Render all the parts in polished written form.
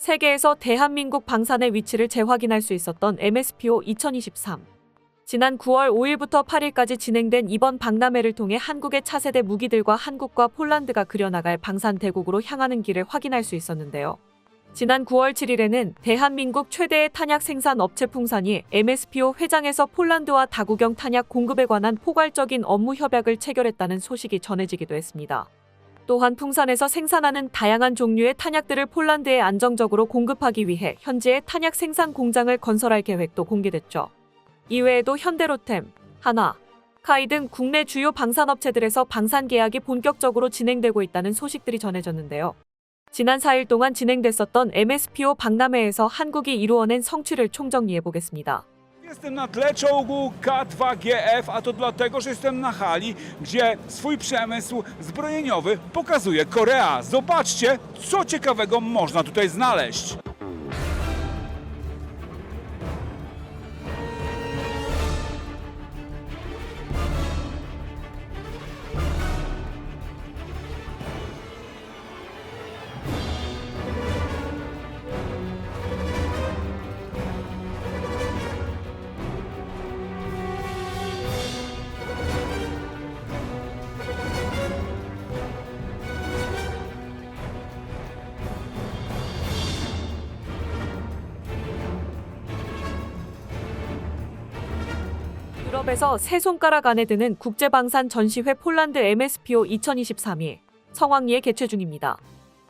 세계에서 대한민국 방산의 위치를 재확인할 수 있었던 MSPO 2023. 지난 9월 5일부터 8일까지 진행된 이번 박람회를 통해 한국의 차세대 무기들과 한국과 폴란드가 그려나갈 방산 대국으로 향하는 길을 확인할 수 있었는데요. 지난 9월 7일에는 대한민국 최대의 탄약 생산 업체 풍산이 MSPO 회장에서 폴란드와 다구경 탄약 공급에 관한 포괄적인 업무 협약을 체결했다는 소식이 전해지기도 했습니다. 또한 풍산에서 생산하는 다양한 종류의 탄약들을 폴란드에 안정적으로 공급하기 위해 현지의 탄약 생산 공장을 건설할 계획도 공개됐죠. 이외에도 현대로템, 한화, 카이 등 국내 주요 방산업체들에서 방산 계약이 본격적으로 진행되고 있다는 소식들이 전해졌는데요. 지난 4일 동안 진행됐었던 MSPO 박람회에서 한국이 이루어낸 성취를 총정리해보겠습니다. Jestem na tle czołgu K2GF, a to dlatego, że jestem na hali, gdzie swój przemysł zbrojeniowy pokazuje Korea. Zobaczcie, co ciekawego można tutaj znaleźć. 유럽에서 세 손가락 안에 드는 국제방산 전시회 폴란드 MSPO 2023이 성황리에 개최 중입니다.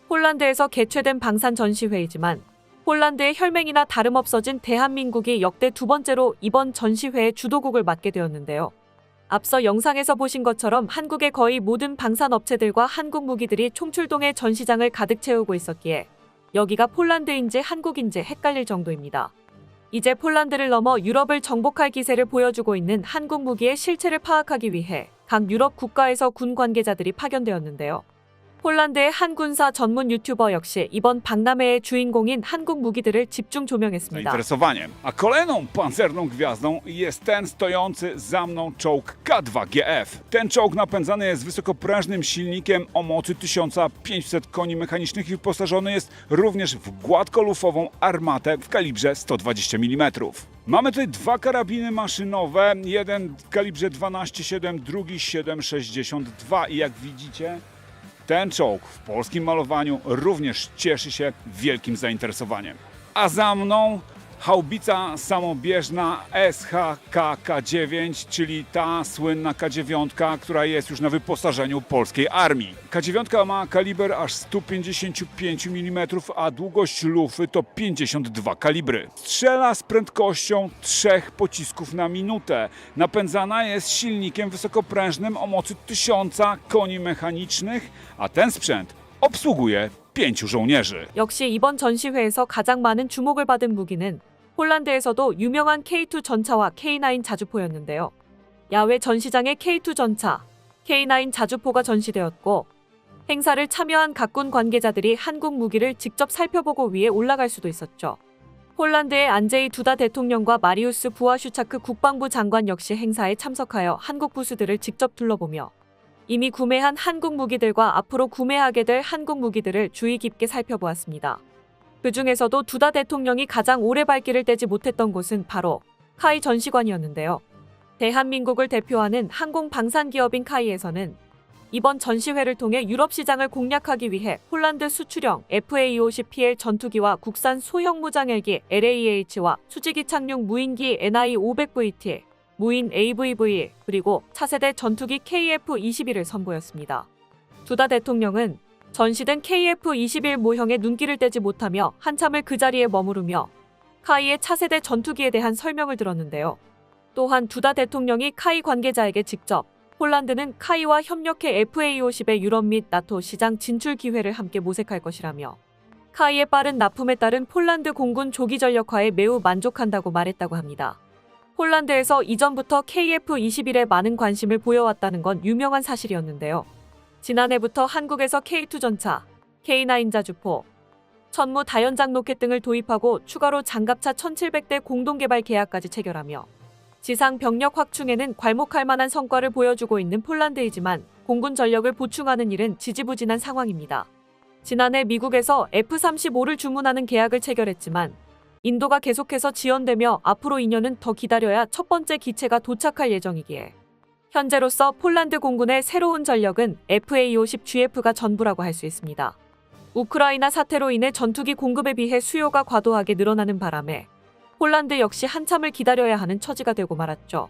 폴란드에서 개최된 방산 전시회이지만 폴란드의 혈맹이나 다름없어진 대한민국이 역대 두 번째로 이번 전시회의 주도국을 맡게 되었는데요. 앞서 영상에서 보신 것처럼 한국의 거의 모든 방산업체들과 한국 무기들이 총출동해 전시장을 가득 채우고 있었기에 여기가 폴란드인지 한국인지 헷갈릴 정도입니다. 이제 폴란드를 넘어 유럽을 정복할 기세를 보여주고 있는 한국 무기의 실체를 파악하기 위해 각 유럽 국가에서 군 관계자들이 파견되었는데요. 폴란드의 한 군사 전문 유튜버 역시 이번 박람회의 주인공인 한국 무기들을 집중 조명했습니다. Zainteresowaniem. A kolejną pancerną gwiazdą jest ten stojący za mną czołg K2GF. Ten czołg napędzany jest wysokoprężnym silnikiem o mocy 1500 koni mechanicznych i wyposażony jest również w gładkolufową armatę w kalibrze 120 mm. Mamy tutaj dwa karabiny maszynowe, jeden w kalibrze 12,7, drugi 7,62 i jak widzicie, ten czołg w polskim malowaniu również cieszy się wielkim zainteresowaniem. A za mną haubica samobieżna SHK-K9, czyli ta słynna K9, która jest już na wyposażeniu polskiej armii. K9 ma kaliber aż 155 mm, a długość lufy to 52 kalibry. Strzela z prędkością 3 pocisków na minutę. Napędzana jest silnikiem wysokoprężnym o mocy 1000 koni mechanicznych, a ten sprzęt obsługuje 5 żołnierzy. 역시 이번 전시회에서 가장 많은 주목을 받은 무기는 폴란드에서도 유명한 K2 전차와 K9 자주포였는데요. 야외 전시장에 K2 전차, K9 자주포가 전시되었고 행사를 참여한 각군 관계자들이 한국 무기를 직접 살펴보고 위에 올라갈 수도 있었죠. 폴란드의 안제이 두다 대통령과 마리우스 부아슈차크 국방부 장관 역시 행사에 참석하여 한국 부수들을 직접 둘러보며 이미 구매한 한국 무기들과 앞으로 구매하게 될 한국 무기들을 주의 깊게 살펴보았습니다. 그 중에서도 두다 대통령이 가장 오래 발길을 떼지 못했던 곳은 바로 카이 전시관이었는데요. 대한민국을 대표하는 항공 방산 기업인 카이에서는 이번 전시회를 통해 유럽 시장을 공략하기 위해 폴란드 수출형 FA-50PL 전투기와 국산 소형 무장 헬기 LAH와 수직이 착륙 무인기 NI-500VT, 무인 AVV, 그리고 차세대 전투기 KF-21을 선보였습니다. 두다 대통령은 전시된 KF-21 모형에 눈길을 떼지 못하며 한참을 그 자리에 머무르며 카이의 차세대 전투기에 대한 설명을 들었는데요. 또한 두다 대통령이 카이 관계자에게 직접 폴란드는 카이와 협력해 FA-50의 유럽 및 나토 시장 진출 기회를 함께 모색할 것이라며 카이의 빠른 납품에 따른 폴란드 공군 조기 전력화에 매우 만족한다고 말했다고 합니다. 폴란드에서 이전부터 KF-21에 많은 관심을 보여왔다는 건 유명한 사실이었는데요. 지난해부터 한국에서 K2 전차, K9 자주포, 천무 다연장 로켓 등을 도입하고 추가로 장갑차 1700대 공동개발 계약까지 체결하며 지상 병력 확충에는 괄목할 만한 성과를 보여주고 있는 폴란드이지만 공군 전력을 보충하는 일은 지지부진한 상황입니다. 지난해 미국에서 F-35를 주문하는 계약을 체결했지만 인도가 계속해서 지연되며 앞으로 2년은 더 기다려야 첫 번째 기체가 도착할 예정이기에 현재로서 폴란드 공군의 새로운 전력은 FA-50GF가 전부라고 할 수 있습니다. 우크라이나 사태로 인해 전투기 공급에 비해 수요가 과도하게 늘어나는 바람에 폴란드 역시 한참을 기다려야 하는 처지가 되고 말았죠.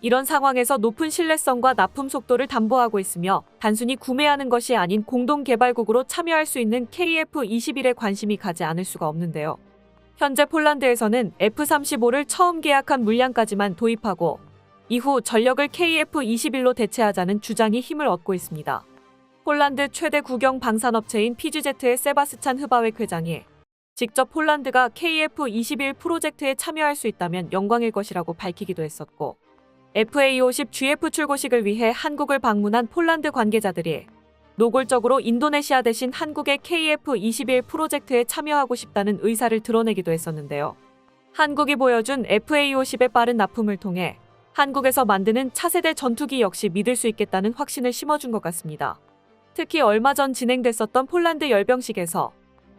이런 상황에서 높은 신뢰성과 납품 속도를 담보하고 있으며 단순히 구매하는 것이 아닌 공동개발국으로 참여할 수 있는 KF-21에 관심이 가지 않을 수가 없는데요. 현재 폴란드에서는 F-35를 처음 계약한 물량까지만 도입하고 이후 전력을 KF-21로 대체하자는 주장이 힘을 얻고 있습니다. 폴란드 최대 국영 방산업체인 PGZ의 세바스찬 흐바웩 회장이 직접 폴란드가 KF-21 프로젝트에 참여할 수 있다면 영광일 것이라고 밝히기도 했었고 FA-50GF 출고식을 위해 한국을 방문한 폴란드 관계자들이 노골적으로 인도네시아 대신 한국의 KF-21 프로젝트에 참여하고 싶다는 의사를 드러내기도 했었는데요. 한국이 보여준 FA-50의 빠른 납품을 통해 한국에서 만드는 차세대 전투기 역시 믿을 수 있겠다는 확신을 심어준 것 같습니다. 특히 얼마 전 진행됐었던 폴란드 열병식에서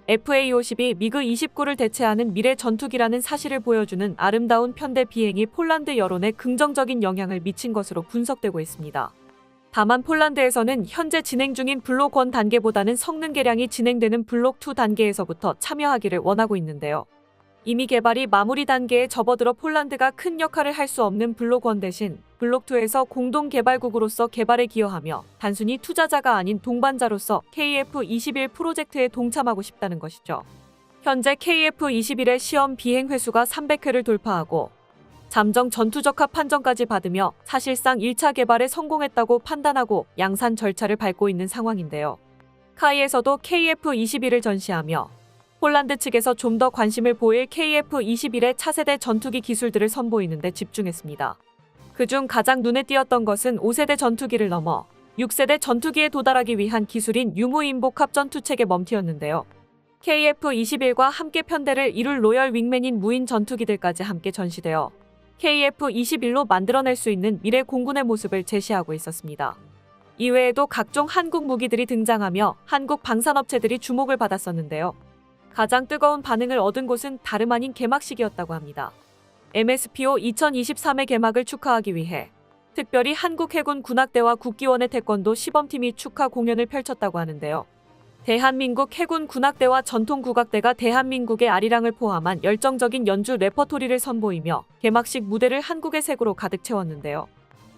FA-50이 미그 29를 대체하는 미래 전투기라는 사실을 보여주는 아름다운 편대 비행이 폴란드 여론에 긍정적인 영향을 미친 것으로 분석되고 있습니다. 다만 폴란드에서는 현재 진행 중인 블록 1 단계보다는 성능 개량이 진행되는 블록 2 단계에서부터 참여하기를 원하고 있는데요. 이미 개발이 마무리 단계에 접어들어 폴란드가 큰 역할을 할 수 없는 블록 1 대신 블록 2에서 공동 개발국으로서 개발에 기여하며 단순히 투자자가 아닌 동반자로서 KF-21 프로젝트에 동참하고 싶다는 것이죠. 현재 KF-21의 시험 비행 횟수가 300회를 돌파하고 잠정 전투적합 판정까지 받으며 사실상 1차 개발에 성공했다고 판단하고 양산 절차를 밟고 있는 상황인데요. 카이에서도 KF-21을 전시하며 폴란드 측에서 좀 더 관심을 보일 KF-21의 차세대 전투기 기술들을 선보이는 데 집중했습니다. 그중 가장 눈에 띄었던 것은 5세대 전투기를 넘어 6세대 전투기에 도달하기 위한 기술인 유무인복합 전투체계 멈티였는데요. KF-21과 함께 편대를 이룰 로열 윙맨인 무인 전투기들까지 함께 전시되어 KF-21로 만들어낼 수 있는 미래 공군의 모습을 제시하고 있었습니다. 이외에도 각종 한국 무기들이 등장하며 한국 방산업체들이 주목을 받았었는데요. 가장 뜨거운 반응을 얻은 곳은 다름 아닌 개막식이었다고 합니다. MSPO 2023의 개막을 축하하기 위해 특별히 한국 해군 군악대와 국기원의 태권도 시범팀이 축하 공연을 펼쳤다고 하는데요. 대한민국 해군 군악대와 전통국악대가 대한민국의 아리랑을 포함한 열정적인 연주 레퍼토리를 선보이며 개막식 무대를 한국의 색으로 가득 채웠는데요.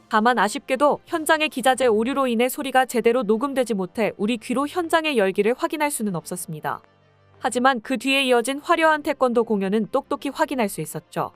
다만 아쉽게도 현장의 기자재 오류로 인해 소리가 제대로 녹음되지 못해 우리 귀로 현장의 열기를 확인할 수는 없었습니다. 하지만 그 뒤에 이어진 화려한 태권도 공연은 똑똑히 확인할 수 있었죠.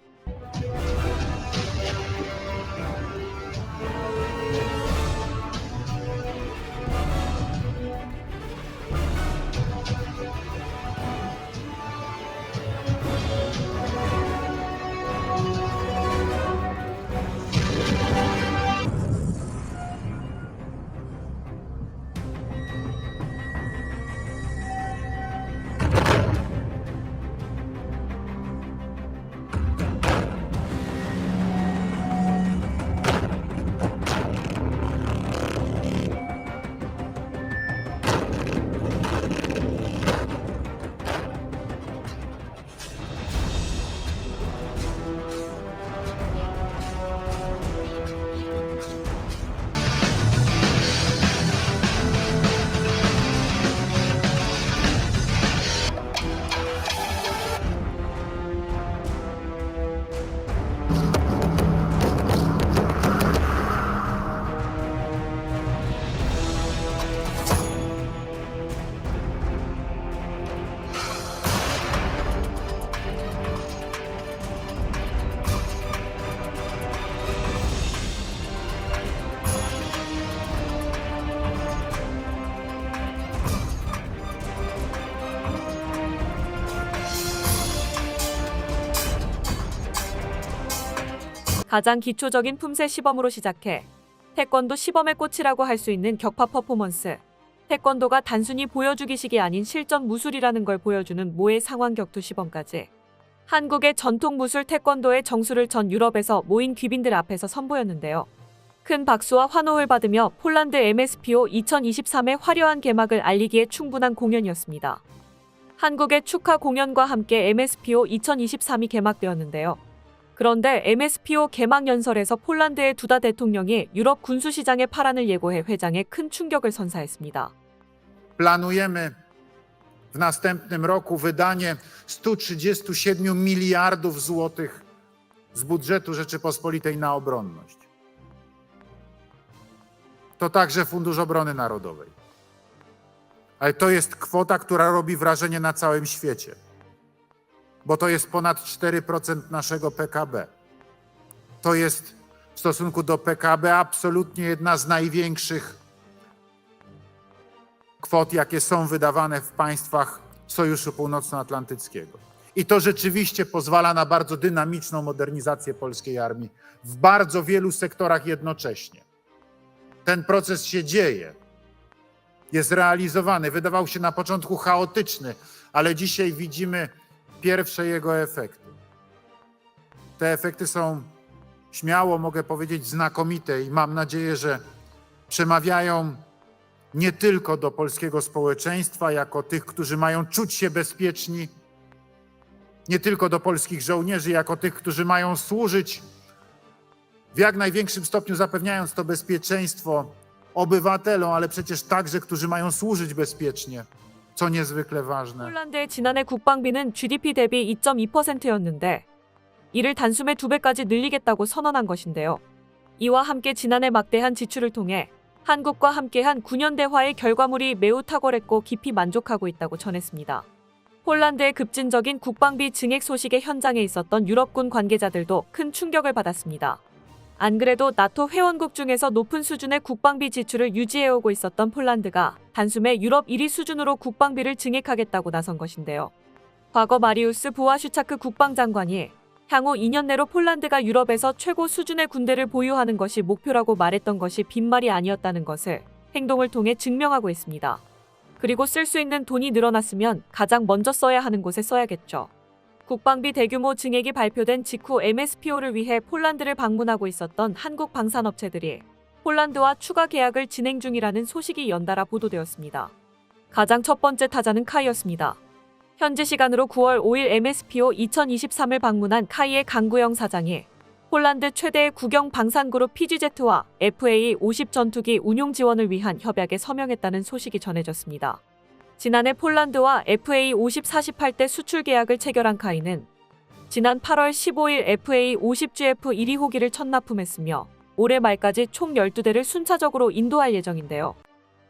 가장 기초적인 품새 시범으로 시작해 태권도 시범의 꽃이라고 할 수 있는 격파 퍼포먼스. 태권도가 단순히 보여주기식이 아닌 실전 무술이라는 걸 보여주는 모의 상황 격투 시범까지. 한국의 전통 무술 태권도의 정수를 전 유럽에서 모인 귀빈들 앞에서 선보였는데요. 큰 박수와 환호를 받으며 폴란드 MSPO 2023의 화려한 개막을 알리기에 충분한 공연이었습니다. 한국의 축하 공연과 함께 MSPO 2023이 개막되었는데요. 그런데 MSPO 개막 연설에서 폴란드의 두다 대통령이 유럽 군수시장의 파란을 예고해 회장에 큰 충격을 선사했습니다. Planujemy w następnym roku wydanie 137 miliardów złotych z budżetu Rzeczypospolitej na obronność. To także Fundusz Obrony Narodowej. Ale to jest kwota, która robi wrażenie na całym świecie, bo to jest ponad 4% naszego PKB. To jest w stosunku do PKB absolutnie jedna z największych kwot, jakie są wydawane w państwach Sojuszu Północnoatlantyckiego. I to rzeczywiście pozwala na bardzo dynamiczną modernizację polskiej armii w bardzo wielu sektorach jednocześnie. Ten proces się dzieje, jest realizowany. Wydawał się na początku chaotyczny, ale dzisiaj widzimy pierwsze jego efekty. Te efekty są, śmiało mogę powiedzieć, znakomite i mam nadzieję, że przemawiają nie tylko do polskiego społeczeństwa, jako tych, którzy mają czuć się bezpieczni, nie tylko do polskich żołnierzy, jako tych, którzy mają służyć w jak największym stopniu, zapewniając to bezpieczeństwo obywatelom, ale przecież także, którzy mają służyć bezpiecznie, co niezwykle ważne. 폴란드의 지난해 국방비는 GDP 대비 2.2%였는데 이를 단숨에 2배까지 늘리겠다고 선언한 것인데요. 이와 함께 지난해 막대한 지출을 통해 한국과 함께한 9년 대화의 결과물이 매우 탁월했고 깊이 만족하고 있다고 전했습니다. 폴란드의 급진적인 국방비 증액 소식에 현장에 있었던 유럽군 관계자들도 큰 충격을 받았습니다. 안 그래도 나토 회원국 중에서 높은 수준의 국방비 지출을 유지해오고 있었던 폴란드가 단숨에 유럽 1위 수준으로 국방비를 증액하겠다고 나선 것인데요. 과거 마리우스 부아슈차크 국방장관이 향후 2년 내로 폴란드가 유럽에서 최고 수준의 군대를 보유하는 것이 목표라고 말했던 것이 빈말이 아니었다는 것을 행동을 통해 증명하고 있습니다. 그리고 쓸 수 있는 돈이 늘어났으면 가장 먼저 써야 하는 곳에 써야겠죠. 국방비 대규모 증액이 발표된 직후 MSPO를 위해 폴란드를 방문하고 있었던 한국 방산업체들이 폴란드와 추가 계약을 진행 중이라는 소식이 연달아 보도되었습니다. 가장 첫 번째 타자는 카이였습니다. 현지 시간으로 9월 5일 MSPO 2023을 방문한 카이의 강구영 사장이 폴란드 최대의 국영 방산그룹 PGZ와 FA-50 전투기 운용 지원을 위한 협약에 서명했다는 소식이 전해졌습니다. 지난해 폴란드와 FA-50 48대 수출 계약을 체결한 카이는 지난 8월 15일 FA-50GF 1위 호기를 첫 납품했으며 올해 말까지 총 12대를 순차적으로 인도할 예정인데요.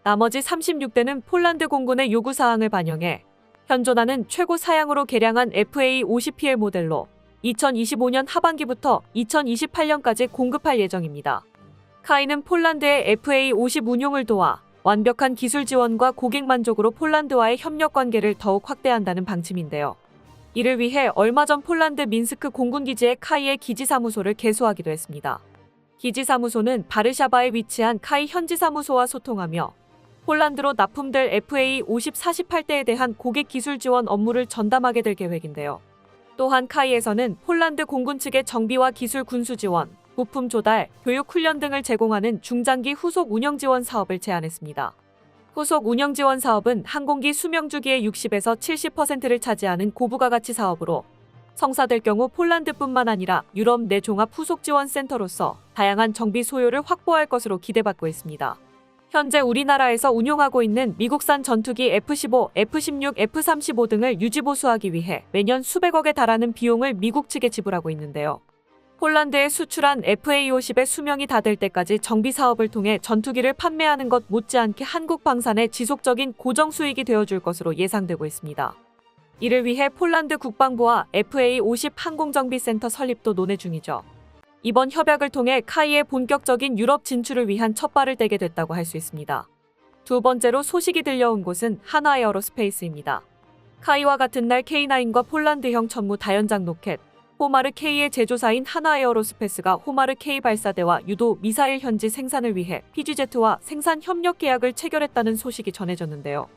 나머지 36대는 폴란드 공군의 요구사항을 반영해 현존하는 최고 사양으로 개량한 FA-50PL 모델로 2025년 하반기부터 2028년까지 공급할 예정입니다. 카이는 폴란드의 FA-50 운용을 도와 완벽한 기술 지원과 고객 만족으로 폴란드와의 협력 관계를 더욱 확대한다는 방침인데요. 이를 위해 얼마 전 폴란드 민스크 공군기지에 카이의 기지사무소를 개소하기도 했습니다. 기지사무소는 바르샤바에 위치한 카이 현지사무소와 소통하며 폴란드로 납품될 FA-50 48대에 대한 고객 기술 지원 업무를 전담하게 될 계획인데요. 또한 카이에서는 폴란드 공군 측의 정비와 기술 군수 지원, 부품 조달, 교육 훈련 등을 제공하는 중장기 후속 운영 지원 사업을 제안했습니다. 후속 운영 지원 사업은 항공기 수명 주기의 60에서 70%를 차지하는 고부가가치 사업으로 성사될 경우 폴란드뿐만 아니라 유럽 내 종합 후속 지원 센터로서 다양한 정비 소요를 확보할 것으로 기대받고 있습니다. 현재 우리나라에서 운용하고 있는 미국산 전투기 F-15, F-16, F-35 등을 유지보수하기 위해 매년 수백억에 달하는 비용을 미국 측에 지불하고 있는데요. 폴란드에 수출한 FA-50의 수명이 닿을 때까지 정비 사업을 통해 전투기를 판매하는 것 못지않게 한국 방산의 지속적인 고정 수익이 되어줄 것으로 예상되고 있습니다. 이를 위해 폴란드 국방부와 FA-50 항공정비센터 설립도 논의 중이죠. 이번 협약을 통해 카이의 본격적인 유럽 진출을 위한 첫발을 떼게 됐다고 할 수 있습니다. 두 번째로 소식이 들려온 곳은 하나에어로스페이스입니다. 카이와 같은 날 K9과 폴란드형 천무 다연장 로켓 호마르 K의 제조사인 하나에어로스페이스가 호마르 K 발사대와 유도 미사일 현지 생산을 위해 PGZ와 생산 협력 계약을 체결했다는 소식이 전해졌는데요.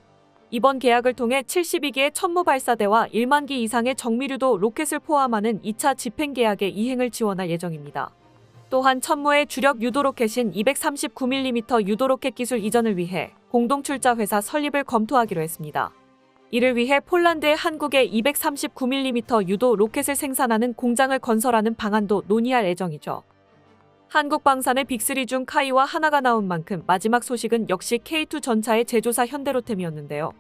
이번 계약을 통해 72개의 천무 발사대와 1만 기 이상의 정밀유도 로켓을 포함하는 2차 집행 계약의 이행을 지원할 예정입니다. 또한 천무의 주력 유도로켓인 239mm 유도로켓 기술 이전을 위해 공동 출자 회사 설립을 검토하기로 했습니다. 이를 위해 폴란드에 한국의 239mm 유도 로켓을 생산하는 공장을 건설하는 방안도 논의할 예정이죠. 한국방산의 빅3 중 카이와 하나가 나온 만큼 마지막 소식은 역시 K2 전차의 제조사 현대로템이었는데요.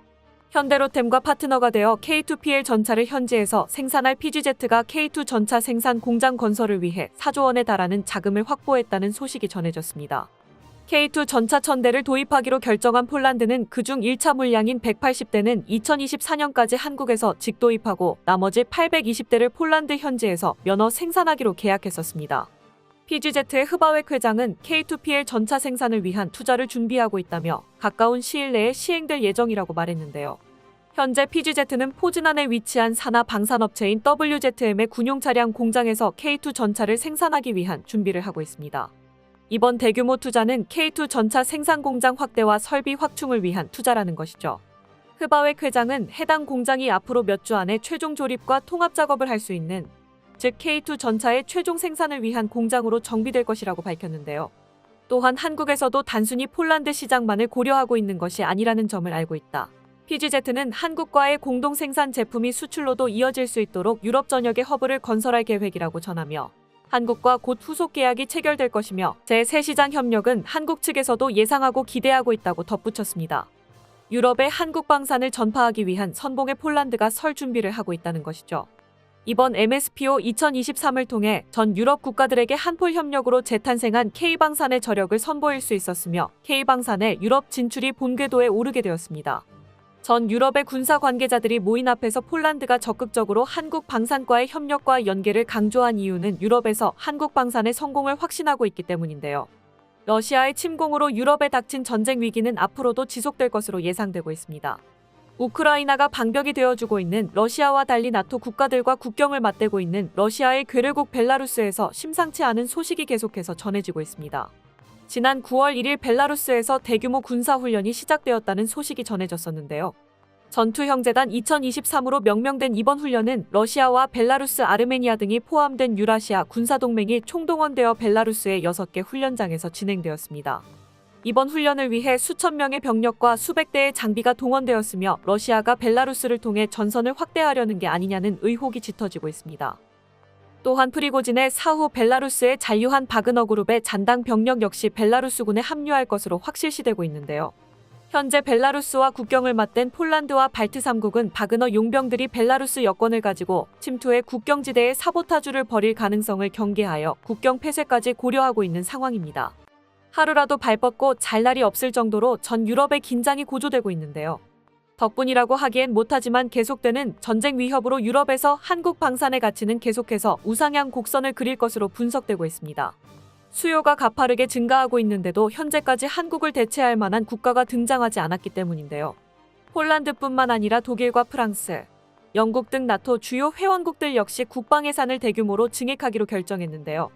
현대로템과 파트너가 되어 K2PL 전차를 현지에서 생산할 PGZ가 K2 전차 생산 공장 건설을 위해 4조 원에 달하는 자금을 확보했다는 소식이 전해졌습니다. K2 전차 1000대를 도입하기로 결정한 폴란드는 그중 1차 물량인 180대는 2024년까지 한국에서 직도입하고 나머지 820대를 폴란드 현지에서 면허 생산하기로 계약했었습니다. PGZ의 흐바웩 회장은 K2PL 전차 생산을 위한 투자를 준비하고 있다며 가까운 시일 내에 시행될 예정이라고 말했는데요. 현재 PGZ는 포즈난에 위치한 산하 방산업체인 WZM의 군용 차량 공장에서 K2 전차를 생산하기 위한 준비를 하고 있습니다. 이번 대규모 투자는 K2 전차 생산 공장 확대와 설비 확충을 위한 투자라는 것이죠. 흐바웩 회장은 해당 공장이 앞으로 몇 주 안에 최종 조립과 통합 작업을 할 수 있는, 즉 K2 전차의 최종 생산을 위한 공장으로 정비될 것이라고 밝혔는데요. 또한 한국에서도 단순히 폴란드 시장만을 고려하고 있는 것이 아니라는 점을 알고 있다. PGZ는 한국과의 공동 생산 제품이 수출로도 이어질 수 있도록 유럽 전역의 허브를 건설할 계획이라고 전하며 한국과 곧 후속 계약이 체결될 것이며 제3시장 협력은 한국 측에서도 예상하고 기대하고 있다고 덧붙였습니다. 유럽에 한국 방산을 전파하기 위한 선봉의 폴란드가 설 준비를 하고 있다는 것이죠. 이번 MSPO 2023을 통해 전 유럽 국가들에게 한폴 협력으로 재탄생한 K방산의 저력을 선보일 수 있었으며 K방산의 유럽 진출이 본궤도에 오르게 되었습니다. 전 유럽의 군사 관계자들이 모인 앞에서 폴란드가 적극적으로 한국 방산과의 협력과 연계를 강조한 이유는 유럽에서 한국 방산의 성공을 확신하고 있기 때문인데요. 러시아의 침공으로 유럽에 닥친 전쟁 위기는 앞으로도 지속될 것으로 예상되고 있습니다. 우크라이나가 방벽이 되어주고 있는 러시아와 달리 나토 국가들과 국경을 맞대고 있는 러시아의 괴뢰국 벨라루스에서 심상치 않은 소식이 계속해서 전해지고 있습니다. 지난 9월 1일 벨라루스에서 대규모 군사훈련이 시작되었다는 소식이 전해졌었는데요. 전투형제단 2023으로 명명된 이번 훈련은 러시아와 벨라루스, 아르메니아 등이 포함된 유라시아 군사동맹이 총동원되어 벨라루스의 6개 훈련장에서 진행되었습니다. 이번 훈련을 위해 수천 명의 병력과 수백 대의 장비가 동원되었으며 러시아가 벨라루스를 통해 전선을 확대하려는 게 아니냐는 의혹이 짙어지고 있습니다. 또한 프리고진의 사후 벨라루스에 잔류한 바그너 그룹의 잔당 병력 역시 벨라루스군에 합류할 것으로 확실시되고 있는데요. 현재 벨라루스와 국경을 맞댄 폴란드와 발트 3국은 바그너 용병들이 벨라루스 여권을 가지고 침투해 국경지대에 사보타주를 벌일 가능성을 경계하여 국경 폐쇄까지 고려하고 있는 상황입니다. 하루라도 발뻗고 잘 날이 없을 정도로 전 유럽의 긴장이 고조되고 있는데요. 덕분이라고 하기엔 못하지만 계속되는 전쟁 위협으로 유럽에서 한국 방산의 가치는 계속해서 우상향 곡선을 그릴 것으로 분석되고 있습니다. 수요가 가파르게 증가하고 있는데도 현재까지 한국을 대체할 만한 국가가 등장하지 않았기 때문인데요. 폴란드뿐만 아니라 독일과 프랑스, 영국 등 나토 주요 회원국들 역시 국방 예산을 대규모로 증액하기로 결정했는데요.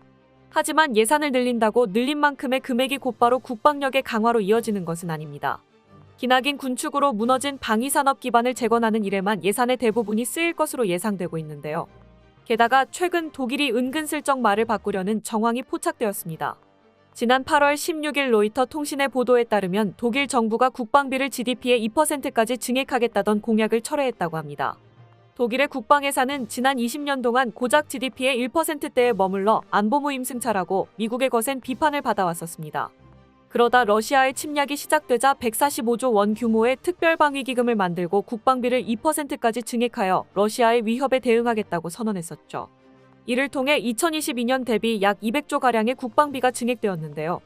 하지만 예산을 늘린다고 늘린 만큼의 금액이 곧바로 국방력의 강화로 이어지는 것은 아닙니다. 기나긴 군축으로 무너진 방위산업 기반을 재건하는 일에만 예산의 대부분이 쓰일 것으로 예상되고 있는데요. 게다가 최근 독일이 은근슬쩍 말을 바꾸려는 정황이 포착되었습니다. 지난 8월 16일 로이터 통신의 보도에 따르면 독일 정부가 국방비를 GDP의 2%까지 증액하겠다던 공약을 철회했다고 합니다. 독일의 국방 예산은 지난 20년 동안 고작 GDP의 1%대에 머물러 안보 무임승차라고 미국의 거센 비판을 받아왔었습니다. 그러다 러시아의 침략이 시작되자 145조 원 규모의 특별방위기금을 만들고 국방비를 2%까지 증액하여 러시아의 위협에 대응하겠다고 선언했었죠. 이를 통해 2022년 대비 약 200조가량의 국방비가 증액되었는데요.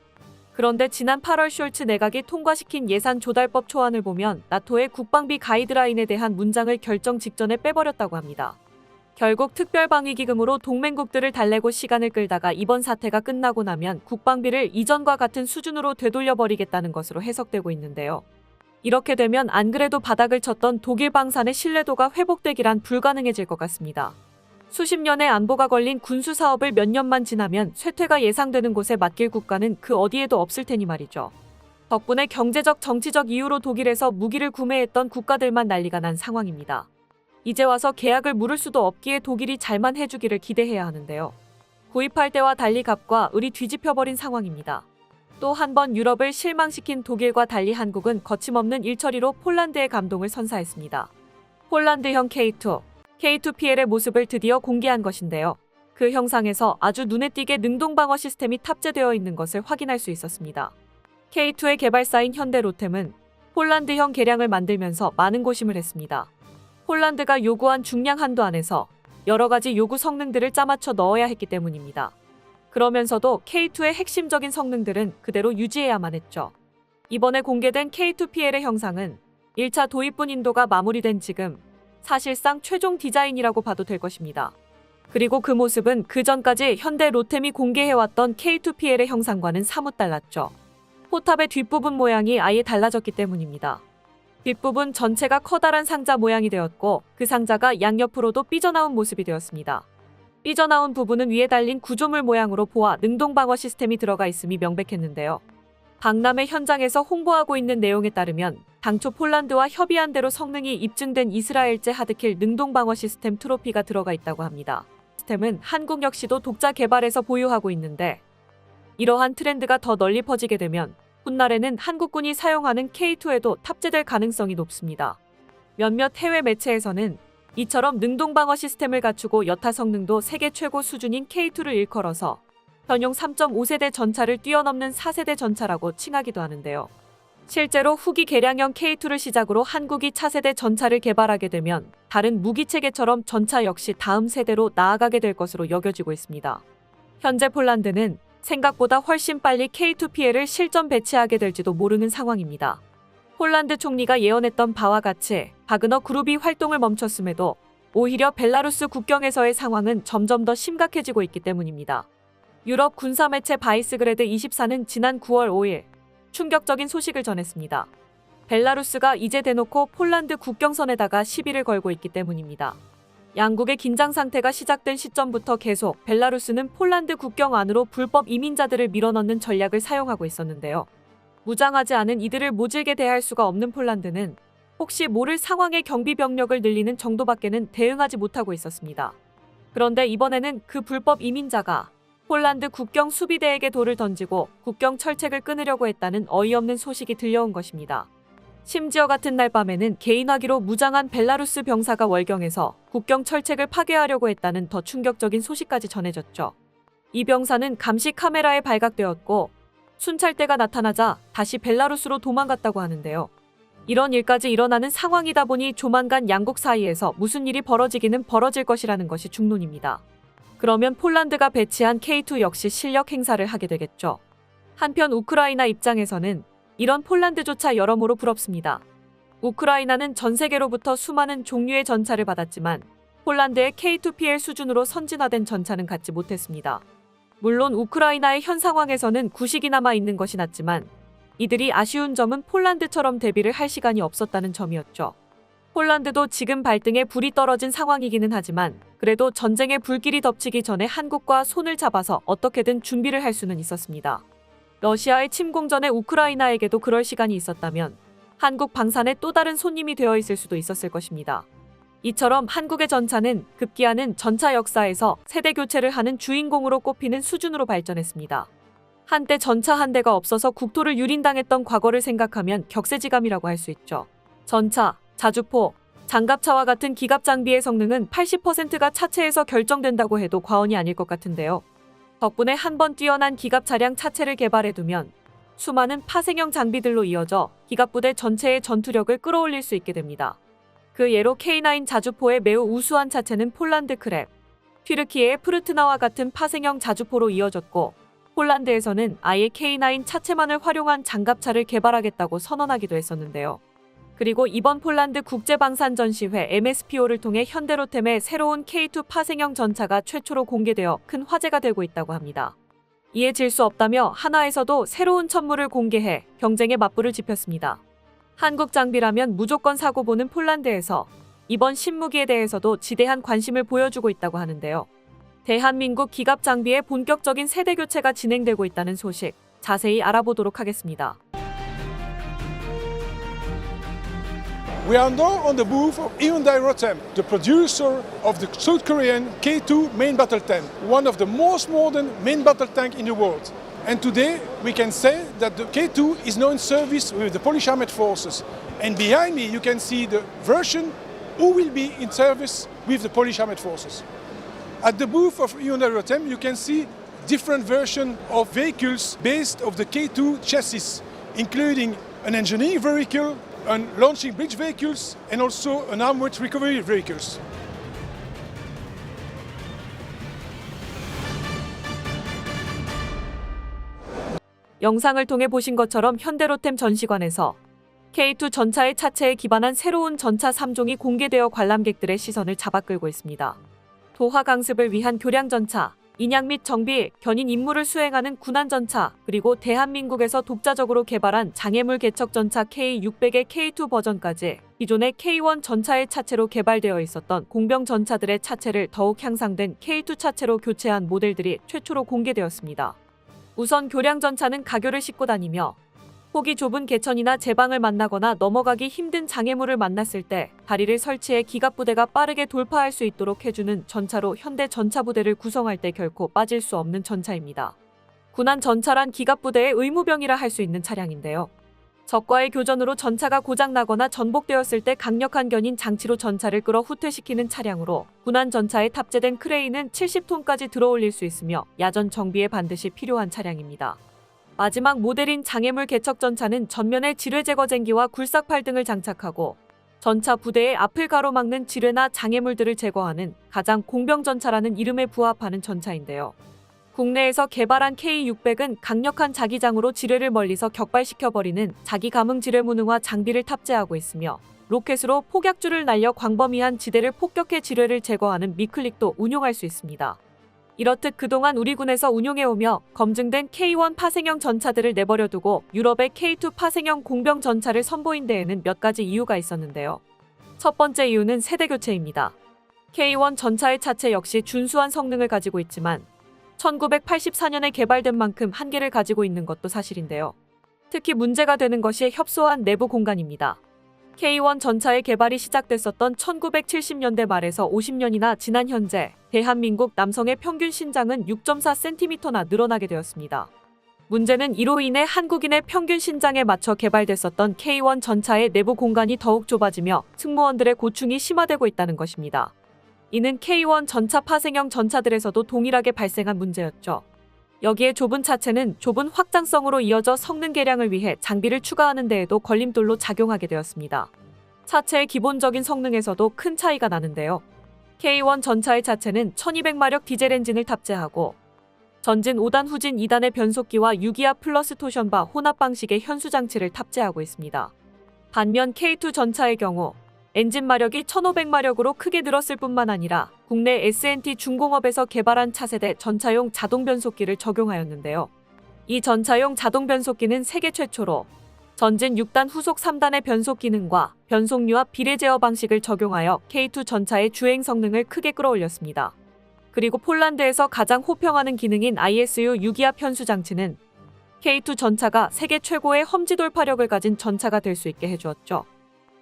그런데 지난 8월 숄츠 내각이 통과시킨 예산 조달법 초안을 보면 나토의 국방비 가이드라인에 대한 문장을 결정 직전에 빼버렸다고 합니다. 결국 특별방위기금으로 동맹국들을 달래고 시간을 끌다가 이번 사태가 끝나고 나면 국방비를 이전과 같은 수준으로 되돌려버리겠다는 것으로 해석되고 있는데요. 이렇게 되면 안 그래도 바닥을 쳤던 독일 방산의 신뢰도가 회복되기란 불가능해질 것 같습니다. 수십 년의 안보가 걸린 군수 사업을 몇 년만 지나면 쇠퇴가 예상되는 곳에 맡길 국가는 그 어디에도 없을 테니 말이죠. 덕분에 경제적, 정치적 이유로 독일에서 무기를 구매했던 국가들만 난리가 난 상황입니다. 이제 와서 계약을 물을 수도 없기에 독일이 잘만 해주기를 기대해야 하는데요. 구입할 때와 달리 값과 을이 뒤집혀버린 상황입니다. 또 한 번 유럽을 실망시킨 독일과 달리 한국은 거침없는 일처리로 폴란드의 감동을 선사했습니다. 폴란드형 K2, K2PL의 모습을 드디어 공개한 것인데요. 그 형상에서 아주 눈에 띄게 능동방어 시스템이 탑재되어 있는 것을 확인할 수 있었습니다. K2의 개발사인 현대로템은 폴란드형 개량을 만들면서 많은 고심을 했습니다. 폴란드가 요구한 중량 한도 안에서 여러 가지 요구 성능들을 짜맞춰 넣어야 했기 때문입니다. 그러면서도 K2의 핵심적인 성능들은 그대로 유지해야만 했죠. 이번에 공개된 K2PL의 형상은 1차 도입분 인도가 마무리된 지금 사실상 최종 디자인이라고 봐도 될 것입니다. 그리고 그 모습은 그 전까지 현대 로템이 공개해왔던 K2PL의 형상과는 사뭇 달랐죠. 포탑의 뒷부분 모양이 아예 달라졌기 때문입니다. 뒷부분 전체가 커다란 상자 모양이 되었고 그 상자가 양옆으로도 삐져나온 모습이 되었습니다. 삐져나온 부분은 위에 달린 구조물 모양으로 보아 능동방어 시스템이 들어가 있음이 명백했는데요. 박람회 현장에서 홍보하고 있는 내용에 따르면 당초 폴란드와 협의한 대로 성능이 입증된 이스라엘제 하드킬 능동방어 시스템 트로피가 들어가 있다고 합니다. 시스템은 한국 역시도 독자 개발해서 보유하고 있는데 이러한 트렌드가 더 널리 퍼지게 되면 훗날에는 한국군이 사용하는 K2에도 탑재될 가능성이 높습니다. 몇몇 해외 매체에서는 이처럼 능동방어 시스템을 갖추고 여타 성능도 세계 최고 수준인 K2를 일컬어서 현용 3.5세대 전차를 뛰어넘는 4세대 전차라고 칭하기도 하는데요. 실제로 후기 개량형 K2를 시작으로 한국이 차세대 전차를 개발하게 되면 다른 무기체계처럼 전차 역시 다음 세대로 나아가게 될 것으로 여겨지고 있습니다. 현재 폴란드는 생각보다 훨씬 빨리 K2PL을 실전 배치하게 될지도 모르는 상황입니다. 폴란드 총리가 예언했던 바와 같이 바그너 그룹이 활동을 멈췄음에도 오히려 벨라루스 국경에서의 상황은 점점 더 심각해지고 있기 때문입니다. 유럽 군사매체 바이스그레드 24는 지난 9월 5일 충격적인 소식을 전했습니다. 벨라루스가 이제 대놓고 폴란드 국경선에다가 시비를 걸고 있기 때문입니다. 양국의 긴장 상태가 시작된 시점부터 계속 벨라루스는 폴란드 국경 안으로 불법 이민자들을 밀어넣는 전략을 사용하고 있었는데요. 무장하지 않은 이들을 모질게 대할 수가 없는 폴란드는 혹시 모를 상황에 경비 병력을 늘리는 정도밖에는 대응하지 못하고 있었습니다. 그런데 이번에는 그 불법 이민자가 폴란드 국경 수비대에게 돌을 던지고 국경 철책을 끊으려고 했다는 어이없는 소식이 들려온 것입니다. 심지어 같은 날 밤에는 개인화기로 무장한 벨라루스 병사가 월경에서 국경 철책을 파괴하려고 했다는 더 충격적인 소식까지 전해졌죠. 이 병사는 감시 카메라에 발각되었고 순찰대가 나타나자 다시 벨라루스로 도망갔다고 하는데요. 이런 일까지 일어나는 상황이다 보니 조만간 양국 사이에서 무슨 일이 벌어지기는 벌어질 것이라는 것이 중론입니다. 그러면 폴란드가 배치한 K2 역시 실력 행사를 하게 되겠죠. 한편 우크라이나 입장에서는 이런 폴란드조차 여러모로 부럽습니다. 우크라이나는 전 세계로부터 수많은 종류의 전차를 받았지만 폴란드의 K2PL 수준으로 선진화된 전차는 갖지 못했습니다. 물론 우크라이나의 현 상황에서는 구식이 남아 있는 것이 낫지만 이들이 아쉬운 점은 폴란드처럼 대비를 할 시간이 없었다는 점이었죠. 폴란드도 지금 발등에 불이 떨어진 상황이기는 하지만 그래도 전쟁의 불길이 덮치기 전에 한국과 손을 잡아서 어떻게든 준비를 할 수는 있었습니다. 러시아의 침공 전에 우크라이나에게도 그럴 시간이 있었다면 한국 방산의 또 다른 손님이 되어 있을 수도 있었을 것입니다. 이처럼 한국의 전차는 급기야는 전차 역사에서 세대 교체를 하는 주인공으로 꼽히는 수준으로 발전했습니다. 한때 전차 한 대가 없어서 국토를 유린당했던 과거를 생각하면 격세지감이라고 할 수 있죠. 전차, 자주포, 장갑차와 같은 기갑 장비의 성능은 80%가 차체에서 결정된다고 해도 과언이 아닐 것 같은데요. 덕분에 한 번 뛰어난 기갑 차량 차체를 개발해두면 수많은 파생형 장비들로 이어져 기갑부대 전체의 전투력을 끌어올릴 수 있게 됩니다. 그 예로 K9 자주포의 매우 우수한 차체는 폴란드 크랩, 튀르키예의 프르트나와 같은 파생형 자주포로 이어졌고 폴란드에서는 아예 K9 차체만을 활용한 장갑차를 개발하겠다고 선언하기도 했었는데요. 그리고 이번 폴란드 국제방산전시회 MSPO를 통해 현대로템의 새로운 K2 파생형 전차가 최초로 공개되어 큰 화제가 되고 있다고 합니다. 이에 질 수 없다며 한화에서도 새로운 천물을 공개해 경쟁에 맞불을 지폈습니다. 한국 장비라면 무조건 사고 보는 폴란드에서 이번 신무기에 대해서도 지대한 관심을 보여주고 있다고 하는데요. 대한민국 기갑 장비의 본격적인 세대 교체가 진행되고 있다는 소식 자세히 알아보도록 하겠습니다. We are now on the booth of Hyundai Rotem, the producer of the South Korean K2 main battle tank, one of the most modern main battle tank in the world. And today we can say that the K2 is now in service with the Polish Armed Forces. And behind me you can see the version who will be in service with the Polish Armed Forces. At the booth of Hyundai Rotem you can see different versions of vehicles based on the K2 chassis, including an engineering vehicle, and launching bridge vehicles, and also an armored recovery vehicles. 영상을 통해 보신 것처럼 현대로템 전시관에서 K2 전차의 차체에 기반한 새로운 전차 3종이 공개되어 관람객들의 시선을 잡아끌고 있습니다. 도하 강습을 위한 교량 전차, 인양 및 정비, 견인 임무를 수행하는 군안 전차, 그리고 대한민국에서 독자적으로 개발한 장애물 개척 전차 K600의 K2 버전까지 기존의 K1 전차의 차체로 개발되어 있었던 공병 전차들의 차체를 더욱 향상된 K2 차체로 교체한 모델들이 최초로 공개되었습니다. 우선 교량 전차는 가교를 싣고 다니며 폭이 좁은 개천이나 제방을 만나거나 넘어가기 힘든 장애물을 만났을 때 다리를 설치해 기갑부대가 빠르게 돌파할 수 있도록 해주는 전차로 현대 전차부대를 구성할 때 결코 빠질 수 없는 전차입니다. 군안 전차란 기갑부대의 의무병이라 할 수 있는 차량인데요. 적과의 교전으로 전차가 고장나거나 전복되었을 때 강력한 견인 장치로 전차를 끌어 후퇴시키는 차량으로 군안 전차에 탑재된 크레인은 70톤까지 들어올릴 수 있으며 야전 정비에 반드시 필요한 차량입니다. 마지막 모델인 장애물 개척 전차는 전면에 지뢰 제거쟁기와 굴삭팔 등을 장착하고 전차 부대의 앞을 가로막는 지뢰나 장애물들을 제거하는 가장 공병 전차라는 이름에 부합하는 전차인데요. 국내에서 개발한 K600은 강력한 자기장으로 지뢰를 멀리서 격발시켜버리는 자기 감응 지뢰 무능화 장비를 탑재하고 있으며 로켓으로 폭약줄을 날려 광범위한 지대를 폭격해 지뢰를 제거하는 미클릭도 운용할 수 있습니다. 이렇듯 그동안 우리 군에서 운용해오며 검증된 K1 파생형 전차들을 내버려두고 유럽의 K2 파생형 공병 전차를 선보인 데에는 몇 가지 이유가 있었는데요. 첫 번째 이유는 세대 교체입니다. K1 전차의 차체 역시 준수한 성능을 가지고 있지만 1984년에 개발된 만큼 한계를 가지고 있는 것도 사실인데요. 특히 문제가 되는 것이 협소한 내부 공간입니다. K1 전차의 개발이 시작됐었던 1970년대 말에서 50년이나 지난 현재 대한민국 남성의 평균 신장은 6.4cm나 늘어나게 되었습니다. 문제는 이로 인해 한국인의 평균 신장에 맞춰 개발됐었던 K1 전차의 내부 공간이 더욱 좁아지며 승무원들의 고충이 심화되고 있다는 것입니다. 이는 K1 전차 파생형 전차들에서도 동일하게 발생한 문제였죠. 여기에 좁은 차체는 좁은 확장성으로 이어져 성능 개량을 위해 장비를 추가하는 데에도 걸림돌로 작용하게 되었습니다. 차체의 기본적인 성능에서도 큰 차이가 나는데요. K1 전차의 차체는 1200마력 디젤 엔진을 탑재하고 전진 5단 후진 2단의 변속기와 유기압 플러스 토션바 혼합 방식의 현수 장치를 탑재하고 있습니다. 반면 K2 전차의 경우 엔진 마력이 1500마력으로 크게 늘었을 뿐만 아니라 국내 S&T 중공업에서 개발한 차세대 전차용 자동 변속기를 적용하였는데요. 이 전차용 자동 변속기는 세계 최초로 전진 6단 후속 3단의 변속 기능과 변속유압 비례 제어 방식을 적용하여 K2 전차의 주행 성능을 크게 끌어올렸습니다. 그리고 폴란드에서 가장 호평하는 기능인 ISU 유기압 현수 장치는 K2 전차가 세계 최고의 험지 돌파력을 가진 전차가 될 수 있게 해주었죠.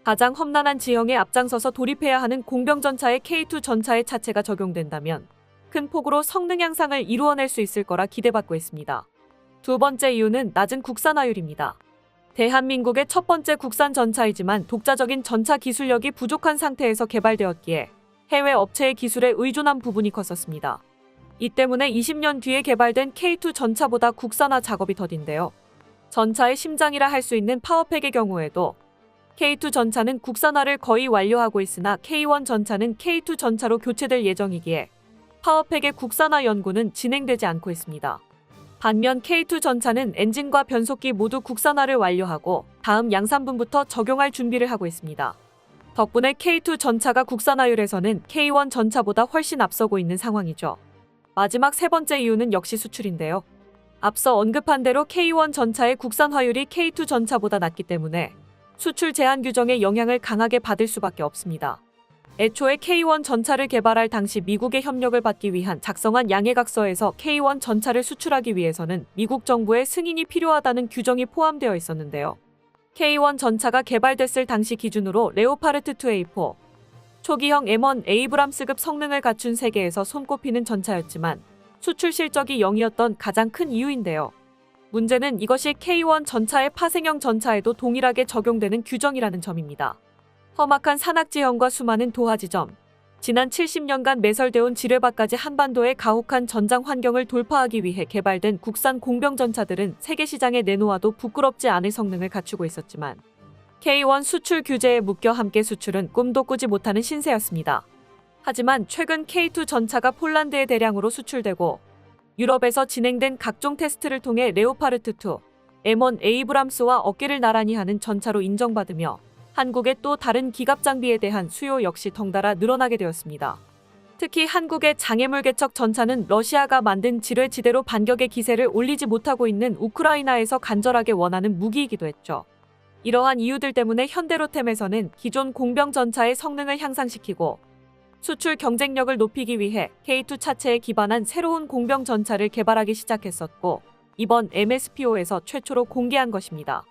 가장 험난한 지형에 앞장서서 돌입해야 하는 공병 전차의 K2 전차의 차체가 적용된다면 큰 폭으로 성능 향상을 이루어낼 수 있을 거라 기대받고 있습니다. 두 번째 이유는 낮은 국산화율입니다. 대한민국의 첫 번째 국산 전차이지만 독자적인 전차 기술력이 부족한 상태에서 개발되었기에 해외 업체의 기술에 의존한 부분이 컸었습니다. 이 때문에 20년 뒤에 개발된 K2 전차보다 국산화 작업이 더딘데요. 전차의 심장이라 할 수 있는 파워팩의 경우에도 K2 전차는 국산화를 거의 완료하고 있으나 K1 전차는 K2 전차로 교체될 예정이기에 파워팩의 국산화 연구는 진행되지 않고 있습니다. 반면 K2 전차는 엔진과 변속기 모두 국산화를 완료하고 다음 양산분부터 적용할 준비를 하고 있습니다. 덕분에 K2 전차가 국산화율에서는 K1 전차보다 훨씬 앞서고 있는 상황이죠. 마지막 세 번째 이유는 역시 수출인데요. 앞서 언급한 대로 K1 전차의 국산화율이 K2 전차보다 낮기 때문에 수출 제한 규정의 영향을 강하게 받을 수밖에 없습니다. 애초에 K1 전차를 개발할 당시 미국의 협력을 받기 위한 작성한 양해각서에서 K1 전차를 수출하기 위해서는 미국 정부의 승인이 필요하다는 규정이 포함되어 있었는데요. K1 전차가 개발됐을 당시 기준으로 레오파르트 2A4, 초기형 M1 에이브람스급 성능을 갖춘 세계에서 손꼽히는 전차였지만 수출 실적이 0이었던 가장 큰 이유인데요. 문제는 이것이 K1 전차의 파생형 전차에도 동일하게 적용되는 규정이라는 점입니다. 험악한 산악지형과 수많은 도하 지점, 지난 70년간 매설되어온 지뢰밭까지 한반도의 가혹한 전장 환경을 돌파하기 위해 개발된 국산 공병 전차들은 세계 시장에 내놓아도 부끄럽지 않을 성능을 갖추고 있었지만 K1 수출 규제에 묶여 함께 수출은 꿈도 꾸지 못하는 신세였습니다. 하지만 최근 K2 전차가 폴란드에 대량으로 수출되고 유럽에서 진행된 각종 테스트를 통해 레오파르트2, M1 에이브람스와 어깨를 나란히 하는 전차로 인정받으며 한국의 또 다른 기갑 장비에 대한 수요 역시 덩달아 늘어나게 되었습니다. 특히 한국의 장애물 개척 전차는 러시아가 만든 지뢰지대로 반격의 기세를 올리지 못하고 있는 우크라이나에서 간절하게 원하는 무기이기도 했죠. 이러한 이유들 때문에 현대로템에서는 기존 공병 전차의 성능을 향상시키고 수출 경쟁력을 높이기 위해 K2 차체에 기반한 새로운 공병 전차를 개발하기 시작했었고 이번 MSPO에서 최초로 공개한 것입니다.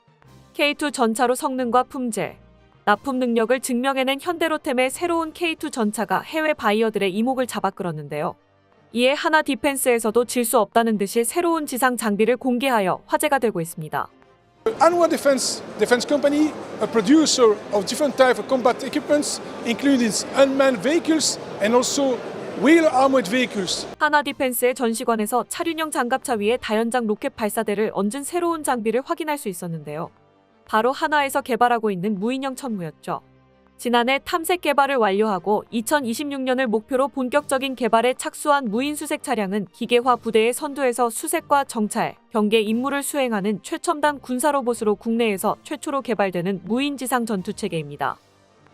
K2 전차로 성능과 품질, 납품 능력을 증명해낸 현대로템의 새로운 K2 전차가 해외 바이어들의 이목을 잡아끌었는데요. 이에 하나 디펜스에서도 질 수 없다는 듯이 새로운 지상 장비를 공개하여 화제가 되고 있습니다. Anwar Defense Company, a producer of different types of combat equipments, including unmanned vehicles and also wheel armored vehicles. 하나 디펜스의 전시관에서 차륜형 장갑차 위에 다연장 로켓 발사대를 얹은 새로운 장비를 확인할 수 있었는데요. 바로 하나에서 개발하고 있는 무인형 천무였죠. 지난해 탐색 개발을 완료하고 2026년을 목표로 본격적인 개발에 착수한 무인 수색 차량은 기계화 부대의 선두에서 수색과 정찰, 경계 임무를 수행하는 최첨단 군사 로봇으로 국내에서 최초로 개발되는 무인 지상 전투 체계입니다.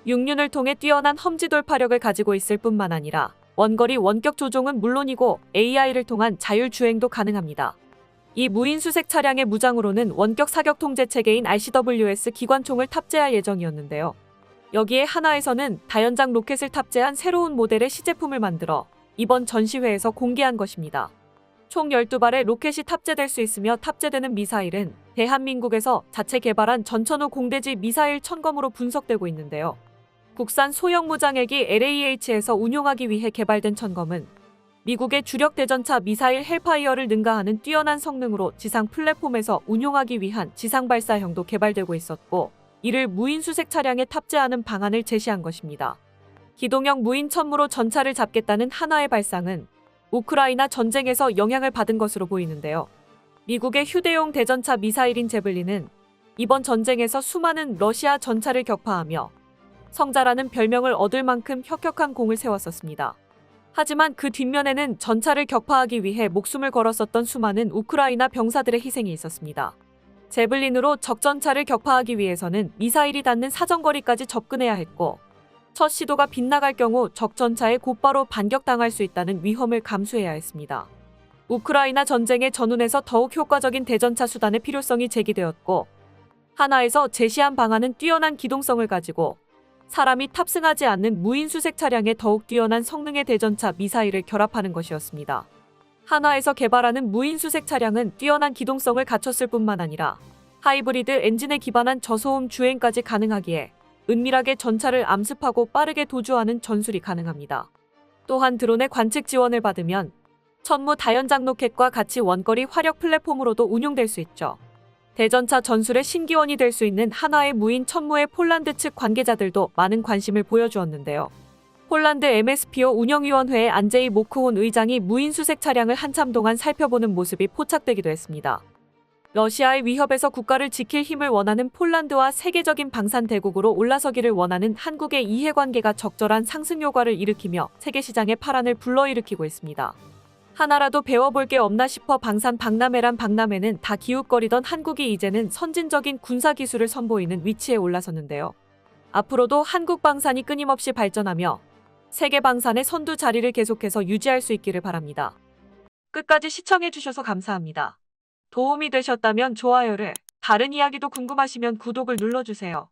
육륜을 통해 뛰어난 험지 돌파력을 가지고 있을 뿐만 아니라 원거리 원격 조종은 물론이고 AI를 통한 자율 주행도 가능합니다. 이 무인 수색 차량의 무장으로는 원격 사격 통제 체계인 RCWS 기관총을 탑재할 예정이었는데요. 여기에 하나에서는 다연장 로켓을 탑재한 새로운 모델의 시제품을 만들어 이번 전시회에서 공개한 것입니다. 총 12발의 로켓이 탑재될 수 있으며 탑재되는 미사일은 대한민국에서 자체 개발한 전천후 공대지 미사일 천검으로 분석되고 있는데요. 국산 소형 무장헬기 LAH에서 운용하기 위해 개발된 천검은 미국의 주력 대전차 미사일 헬파이어를 능가하는 뛰어난 성능으로 지상 플랫폼에서 운용하기 위한 지상 발사형도 개발되고 있었고 이를 무인 수색 차량에 탑재하는 방안을 제시한 것입니다. 기동형 무인 천무로 전차를 잡겠다는 하나의 발상은 우크라이나 전쟁에서 영향을 받은 것으로 보이는데요. 미국의 휴대용 대전차 미사일인 제블린은 이번 전쟁에서 수많은 러시아 전차를 격파하며 성자라는 별명을 얻을 만큼 혁혁한 공을 세웠었습니다. 하지만 그 뒷면에는 전차를 격파하기 위해 목숨을 걸었었던 수많은 우크라이나 병사들의 희생이 있었습니다. 제블린으로 적전차를 격파하기 위해서는 미사일이 닿는 사정거리까지 접근해야 했고 첫 시도가 빗나갈 경우 적전차에 곧바로 반격당할 수 있다는 위험을 감수해야 했습니다. 우크라이나 전쟁의 전운에서 더욱 효과적인 대전차 수단의 필요성이 제기되었고 하나에서 제시한 방안은 뛰어난 기동성을 가지고 사람이 탑승하지 않는 무인 수색 차량에 더욱 뛰어난 성능의 대전차 미사일을 결합하는 것이었습니다. 하나에서 개발하는 무인 수색 차량은 뛰어난 기동성을 갖췄을 뿐만 아니라 하이브리드 엔진에 기반한 저소음 주행까지 가능하기에 은밀하게 전차를 암습하고 빠르게 도주하는 전술이 가능합니다. 또한 드론의 관측 지원을 받으면 천무 다연장 로켓과 같이 원거리 화력 플랫폼으로도 운용될 수 있죠. 대전차 전술의 신기원이 될 수 있는 하나의 무인 천무의 폴란드 측 관계자들도 많은 관심을 보여주었는데요. 폴란드 MSPO 운영위원회의 안제이 모크혼 의장이 무인 수색 차량을 한참 동안 살펴보는 모습이 포착되기도 했습니다. 러시아의 위협에서 국가를 지킬 힘을 원하는 폴란드와 세계적인 방산 대국으로 올라서기를 원하는 한국의 이해관계가 적절한 상승 효과를 일으키며 세계 시장의 파란을 불러일으키고 있습니다. 하나라도 배워볼 게 없나 싶어 방산 박람회란 박람회는 다 기웃거리던 한국이 이제는 선진적인 군사기술을 선보이는 위치에 올라섰는데요. 앞으로도 한국 방산이 끊임없이 발전하며 세계 방산의 선두 자리를 계속해서 유지할 수 있기를 바랍니다. 끝까지 시청해주셔서 감사합니다. 도움이 되셨다면 좋아요를, 다른 이야기도 궁금하시면 구독을 눌러주세요.